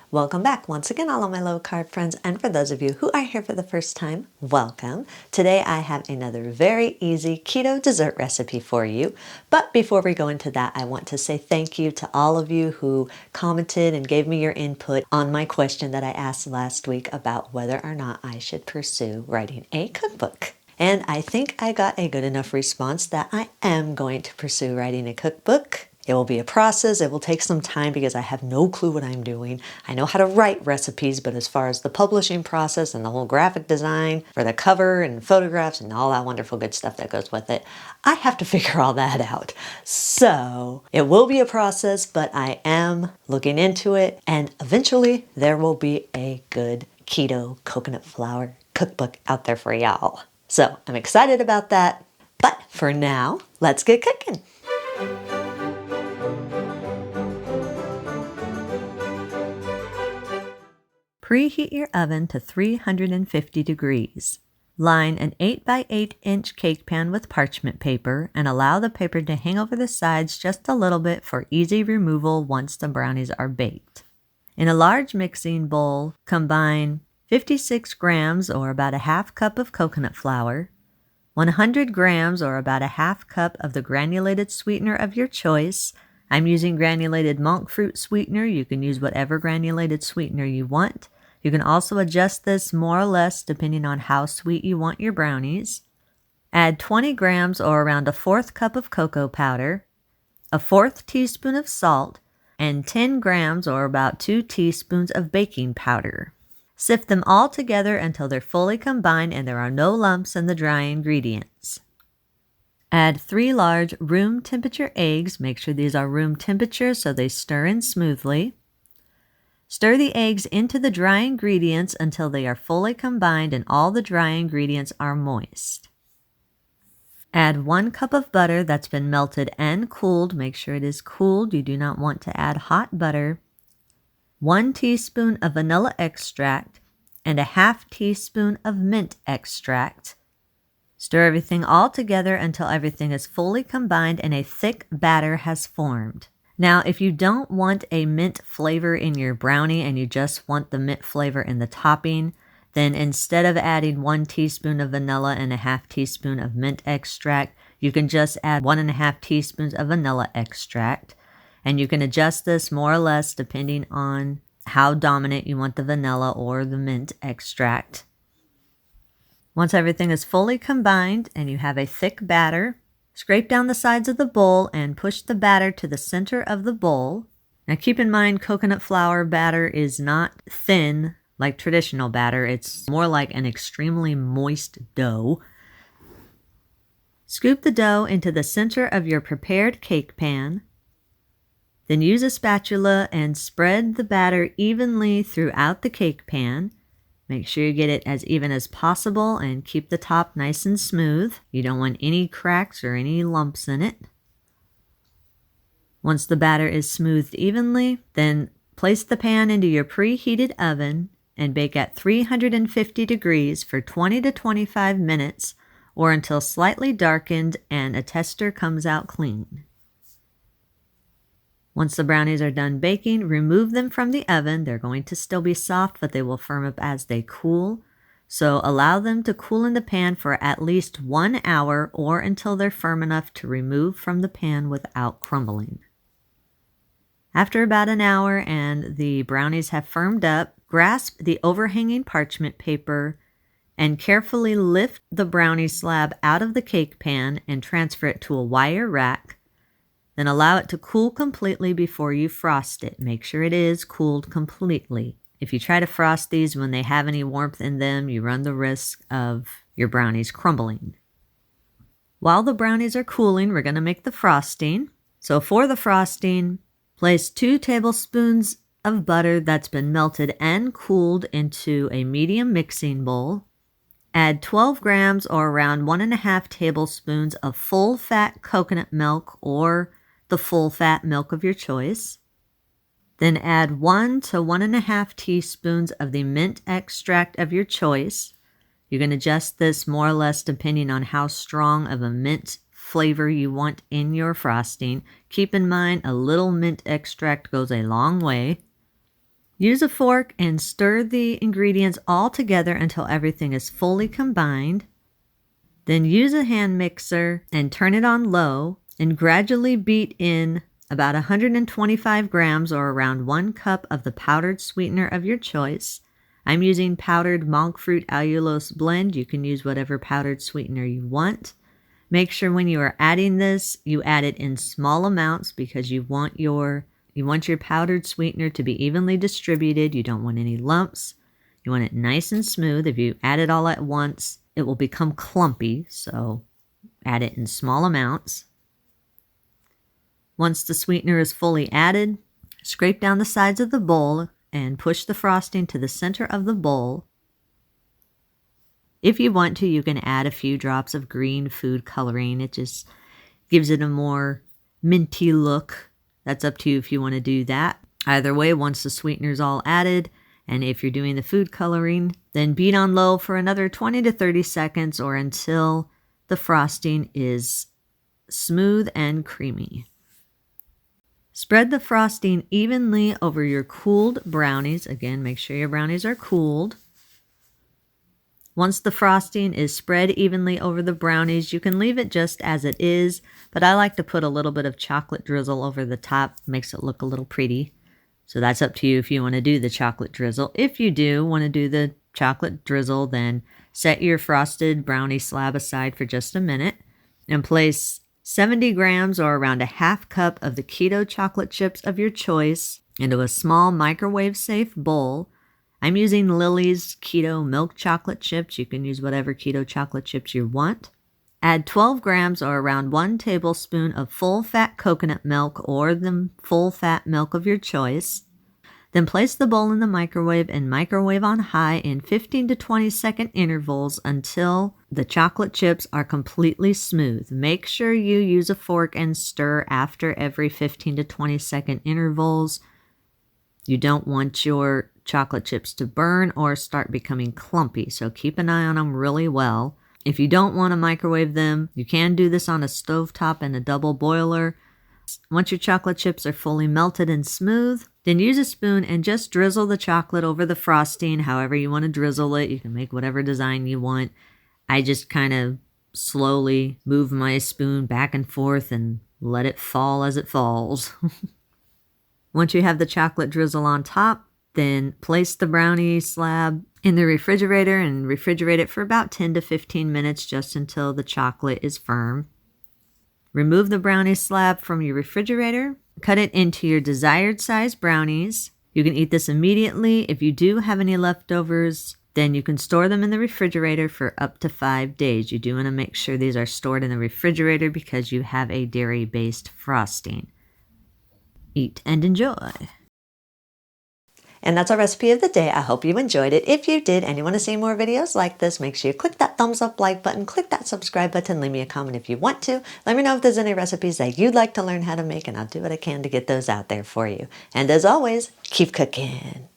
Welcome back once again, all of my low carb friends, and for those of you who are here for the first time, welcome. Today I have another very easy keto dessert recipe for you. But before we go into that, I want to say thank you to all of you who commented and gave me your input on my question that I asked last week about whether or not I should pursue writing a cookbook. And I think I got a good enough response that I am going to pursue writing a cookbook. It will be a process. It will take some time because I have no clue what I'm doing. I know how to write recipes, but as far as the publishing process and the whole graphic design for the cover and photographs and all that wonderful good stuff that goes with it, I have to figure all that out. So it will be a process, but I am looking into it, and eventually there will be a good keto coconut flour cookbook out there for y'all. So I'm excited about that. But for now, let's get cooking. Preheat your oven to 350 degrees. Line an 8 by 8 inch cake pan with parchment paper and allow the paper to hang over the sides just a little bit for easy removal once the brownies are baked. In a large mixing bowl, combine 56 grams or about a half cup of coconut flour, 100 grams or about a half cup of the granulated sweetener of your choice. I'm using granulated monk fruit sweetener. You can use whatever granulated sweetener you want. You can also adjust this more or less depending on how sweet you want your brownies. Add 20 grams or around a fourth cup of cocoa powder, a fourth teaspoon of salt, and 10 grams or about 2 teaspoons of baking powder. Sift them all together until they're fully combined and there are no lumps in the dry ingredients. Add 3 large room temperature eggs. Make sure these are room temperature so they stir in smoothly. Stir the eggs into the dry ingredients until they are fully combined and all the dry ingredients are moist. Add 1 cup of butter that's been melted and cooled. Make sure it is cooled. You do not want to add hot butter. 1 teaspoon of vanilla extract and a half teaspoon of mint extract. Stir everything all together until everything is fully combined and a thick batter has formed. Now, if you don't want a mint flavor in your brownie and you just want the mint flavor in the topping, then instead of adding 1 teaspoon of vanilla and a half teaspoon of mint extract, you can just add 1.5 teaspoons of vanilla extract. And you can adjust this more or less depending on how dominant you want the vanilla or the mint extract. Once everything is fully combined and you have a thick batter, scrape down the sides of the bowl and push the batter to the center of the bowl. Now keep in mind, coconut flour batter is not thin like traditional batter. It's more like an extremely moist dough. Scoop the dough into the center of your prepared cake pan. Then use a spatula and spread the batter evenly throughout the cake pan. Make sure you get it as even as possible and keep the top nice and smooth. You don't want any cracks or any lumps in it. Once the batter is smoothed evenly, then place the pan into your preheated oven and bake at 350 degrees for 20 to 25 minutes or until slightly darkened and a tester comes out clean. Once the brownies are done baking, remove them from the oven. They're going to still be soft, but they will firm up as they cool. So allow them to cool in the pan for at least 1 hour or until they're firm enough to remove from the pan without crumbling. After about an hour and the brownies have firmed up, grasp the overhanging parchment paper and carefully lift the brownie slab out of the cake pan and transfer it to a wire rack. Then allow it to cool completely before you frost it. Make sure it is cooled completely. If you try to frost these when they have any warmth in them, you run the risk of your brownies crumbling. While the brownies are cooling, we're going to make the frosting. So for the frosting, place 2 tablespoons of butter that's been melted and cooled into a medium mixing bowl. Add 12 grams or around 1.5 tablespoons of full-fat coconut milk or the full-fat milk of your choice. Then add 1 to 1.5 teaspoons of the mint extract of your choice. You can adjust this more or less depending on how strong of a mint flavor you want in your frosting. Keep in mind, a little mint extract goes a long way. Use a fork and stir the ingredients all together until everything is fully combined. Then use a hand mixer and turn it on low and gradually beat in about 125 grams or around 1 cup of the powdered sweetener of your choice. I'm using powdered monk fruit allulose blend. You can use whatever powdered sweetener you want. Make sure when you are adding this, you add it in small amounts because you want your powdered sweetener to be evenly distributed. You don't want any lumps. You want it nice and smooth. If you add it all at once, it will become clumpy, so add it in small amounts. Once the sweetener is fully added, scrape down the sides of the bowl and push the frosting to the center of the bowl. If you want to, you can add a few drops of green food coloring. It just gives it a more minty look. That's up to you if you want to do that. Either way, once the sweetener's all added, and if you're doing the food coloring, then beat on low for another 20 to 30 seconds or until the frosting is smooth and creamy. Spread the frosting evenly over your cooled brownies. Again, make sure your brownies are cooled. Once the frosting is spread evenly over the brownies, you can leave it just as it is, but I like to put a little bit of chocolate drizzle over the top. Makes it look a little pretty. So that's up to you if you want to do the chocolate drizzle. If you do want to do the chocolate drizzle, then set your frosted brownie slab aside for just a minute and place 70 grams or around a half cup of the Keto chocolate chips of your choice into a small microwave-safe bowl. I'm using Lily's Keto milk chocolate chips. You can use whatever Keto chocolate chips you want. Add 12 grams or around 1 tablespoon of full-fat coconut milk or the full-fat milk of your choice. Then place the bowl in the microwave and microwave on high in 15 to 20 second intervals until the chocolate chips are completely smooth. Make sure you use a fork and stir after every 15 to 20 second intervals. You don't want your chocolate chips to burn or start becoming clumpy, so keep an eye on them really well. If you don't want to microwave them, you can do this on a stovetop and a double boiler. Once your chocolate chips are fully melted and smooth, then use a spoon and just drizzle the chocolate over the frosting however you want to drizzle it. You can make whatever design you want. I just kind of slowly move my spoon back and forth and let it fall as it falls. Once you have the chocolate drizzle on top, then place the brownie slab in the refrigerator and refrigerate it for about 10 to 15 minutes just until the chocolate is firm. Remove the brownie slab from your refrigerator. Cut it into your desired size brownies. You can eat this immediately. If you do have any leftovers, then you can store them in the refrigerator for up to 5 days. You do want to make sure these are stored in the refrigerator because you have a dairy-based frosting. Eat and enjoy. And that's our recipe of the day. I hope you enjoyed it. If you did and you want to see more videos like this, make sure you click that thumbs up like button, click that subscribe button, leave me a comment if you want to. Let me know if there's any recipes that you'd like to learn how to make, and I'll do what I can to get those out there for you. And as always, keep cooking.